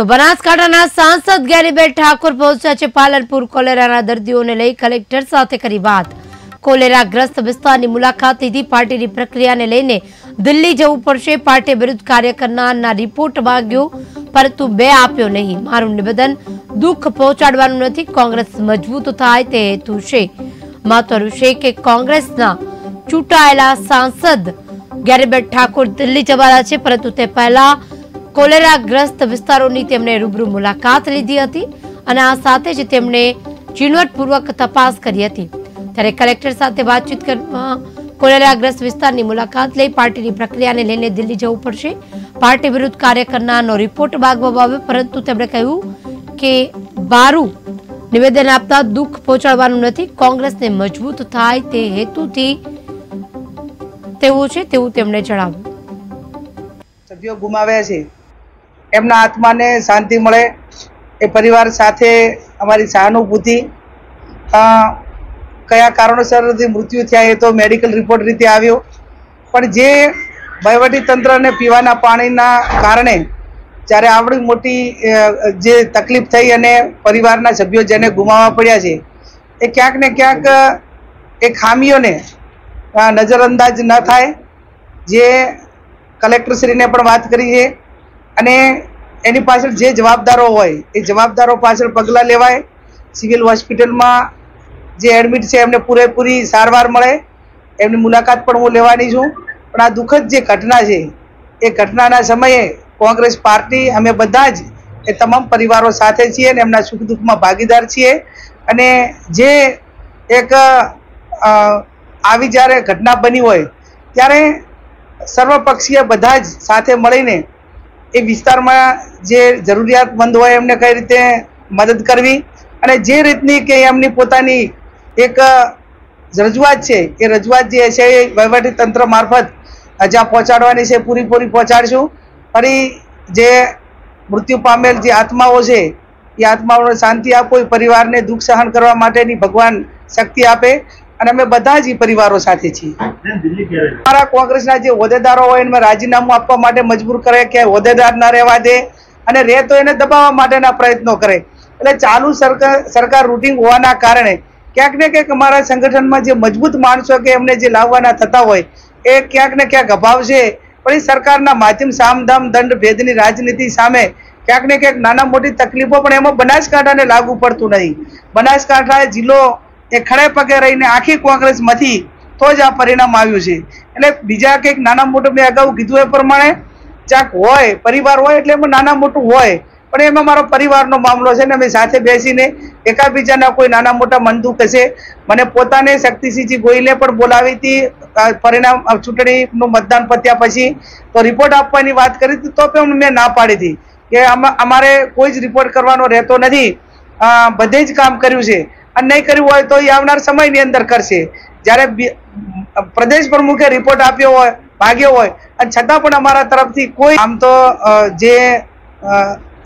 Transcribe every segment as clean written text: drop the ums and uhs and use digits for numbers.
તો બનાસકાંઠાના સાંસદ જ્ઞાનીબેન ઠાકોર પહોંચ્યા છે પાલનપુર। કોલેરાના દર્દીઓને લઈ કલેક્ટર સાથે કરી વાત। કોલેરાગ્રસ્ત વિસ્તારની મુલાકાત લીધી। પાર્ટીની પ્રક્રિયાને લઈને દિલ્હી જવું પડશે। પાર્ટી વિરુદ્ધ કાર્ય કરનારના રિપોર્ટ માંગ્યો, પરંતુ બે આપ્યો નહીં। મારું નિવેદન દુઃખ પહોંચાડવાનું નથી, કોંગ્રેસ મજબૂત થાય તે હેતુ છે। મહત્વનું છે કે કોંગ્રેસના ચૂંટાયેલા સાંસદ જ્ઞાનીબેન ઠાકોર દિલ્હી જવાના છે, પરંતુ તે પહેલા કોલેરાગ્રસ્ત વિસ્તારોની તેમણે રૂબરૂ મુલાકાત લીધી હતી અને આ સાથે જ તેમણે ઝીણવટપૂર્વક તપાસ કરી હતી। ત્યારે કલેક્ટર સાથે વાતચીત કરવા કોલેરાગ્રસ્ત વિસ્તારની મુલાકાત લઈ પાર્ટીની પ્રક્રિયાને લઈને દિલ્હી જવું પડશે। પાર્ટી વિરુદ્ધ કાર્ય કરનારનો રિપોર્ટ માંગવામાં આવ્યો, પરંતુ તેમણે કહ્યું કે બારું નિવેદન આપતા દુઃખ પહોંચાડવાનું નથી, કોંગ્રેસને મજબૂત થાય તે હેતુથી તેવું છે તેવું તેમણે જણાવ્યું। સભ્યો ગુમાવ્યા છે, એમના આત્માને શાંતિ મળે એ પરિવાર સાથે અમારી સહાનુભૂતિ। કયા કારણોસરથી મૃત્યુ થયા એ તો મેડિકલ રિપોર્ટ રીતે આવ્યો, પણ જે વહીવટી તંત્રને પીવાના પાણીના કારણે જ્યારે આવડી મોટી જે તકલીફ થઈ અને પરિવારના સભ્યો જેને ગુમાવવા પડ્યા છે, એ ક્યાંક ને ક્યાંક એ ખામીઓને નજરઅંદાજ ન થાય। જે કલેક્ટરશ્રીને પણ વાત કરી છે અને એની પાછળ જે જવાબદારો હોય એ જવાબદારો પાછળ પગલાં લેવાય। સિવિલ હોસ્પિટલમાં જે એડમિટ છે એમને પૂરેપૂરી સારવાર મળે, એમની મુલાકાત પણ હું લેવાની છું। પણ આ દુઃખદ જે ઘટના છે એ ઘટનાના સમયે કોંગ્રેસ પાર્ટી અમે બધા જ એ તમામ પરિવારો સાથે છીએ અને એમના સુખ દુઃખમાં ભાગીદાર છીએ। અને જે એક આવી જ્યારે ઘટના બની હોય ત્યારે સર્વપક્ષીય બધા જ સાથે મળીને એ વિસ્તારમાં જે જરૂરિયાતમંદ હોય એમને કઈ રીતે મદદ કરવી અને જે રીતની કે એમની પોતાની એક રજૂઆત છે એ રજૂઆત જે છે એ વહીવટી તંત્ર મારફત જ્યાં પહોંચાડવાની છે પૂરેપૂરી પહોંચાડશું। ફરી જે મૃત્યુ પામેલ જે આત્માઓ છે એ આત્માઓને શાંતિ આપો, એ પરિવારને દુઃખ સહન કરવા માટેની ભગવાન શક્તિ આપે અને અમે બધા જ પરિવારો સાથે છીએ। અમારા કોંગ્રેસના જે હોદ્દેદારો હોય એમને રાજીનામું આપવા માટે મજબૂર કરે કે હોદ્દેદાર ન રહેવા દે અને રહે તો એને દબાવવા માટેના પ્રયત્નો કરે। એટલે ચાલુ સરકાર રૂટિંગ હોવાના કારણે ક્યાંક ને ક્યાંક અમારા સંગઠનમાં જે મજબૂત માણસો કે એમને જે લાવવાના થતા હોય એ ક્યાંક ને ક્યાંક અભાવ છે। પણ એ સરકારના માધ્યમ સામધામ દંડ ભેદની રાજનીતિ સામે ક્યાંક ને ક્યાંક નાના મોટી તકલીફો, પણ એમાં બનાસકાંઠાને લાગુ પડતું નથી। બનાસકાંઠા જિલ્લો એ ખડે પગે રહીને આખી કોંગ્રેસમાંથી તો જ આ પરિણામ આવ્યું છે। એટલે બીજા કંઈક નાના મોટું મેં અગાઉ કીધું એ પ્રમાણે ચાક હોય, પરિવાર હોય એટલે એમાં નાના મોટું હોય, પણ એમાં મારો પરિવારનો મામલો છે ને અમે સાથે બેસીને એકાબીજાના કોઈ નાના મોટા મન દુઃખ હશે। મને પોતાને શક્તિસિંહજી ગોહિલે પણ બોલાવી હતી પરિણામ ચૂંટણીનું મતદાન પત્યા પછી, તો રિપોર્ટ આપવાની વાત કરી હતી તો પણ મેં ના પાડી હતી કે અમારે કોઈ જ રિપોર્ટ કરવાનો રહેતો નથી, બધે જ કામ કર્યું છે અને નહીં કર્યું હોય તો એ આવનાર સમયની અંદર કરશે। જ્યારે પ્રદેશ પ્રમુખે રિપોર્ટ આપ્યો હોય, ભાગ્યો હોય અને છતાં પણ અમારા તરફથી કોઈ, આમ તો જે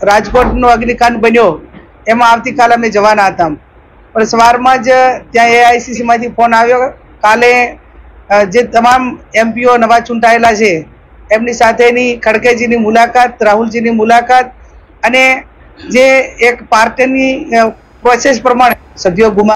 રાજકોટનો અગ્નિકાંડ બન્યો એમાં આવતીકાલે અમે જવાના હતા, પણ સવારમાં જ ત્યાં AICCમાંથી ફોન આવ્યો। કાલે જે તમામ MPO નવા ચૂંટાયેલા છે એમની સાથેની ખડગેજીની મુલાકાત, રાહુલજીની મુલાકાત અને જે એક પાર્ટીની પ્રોસેસ પ્રમાણે સભ્યો ગુમા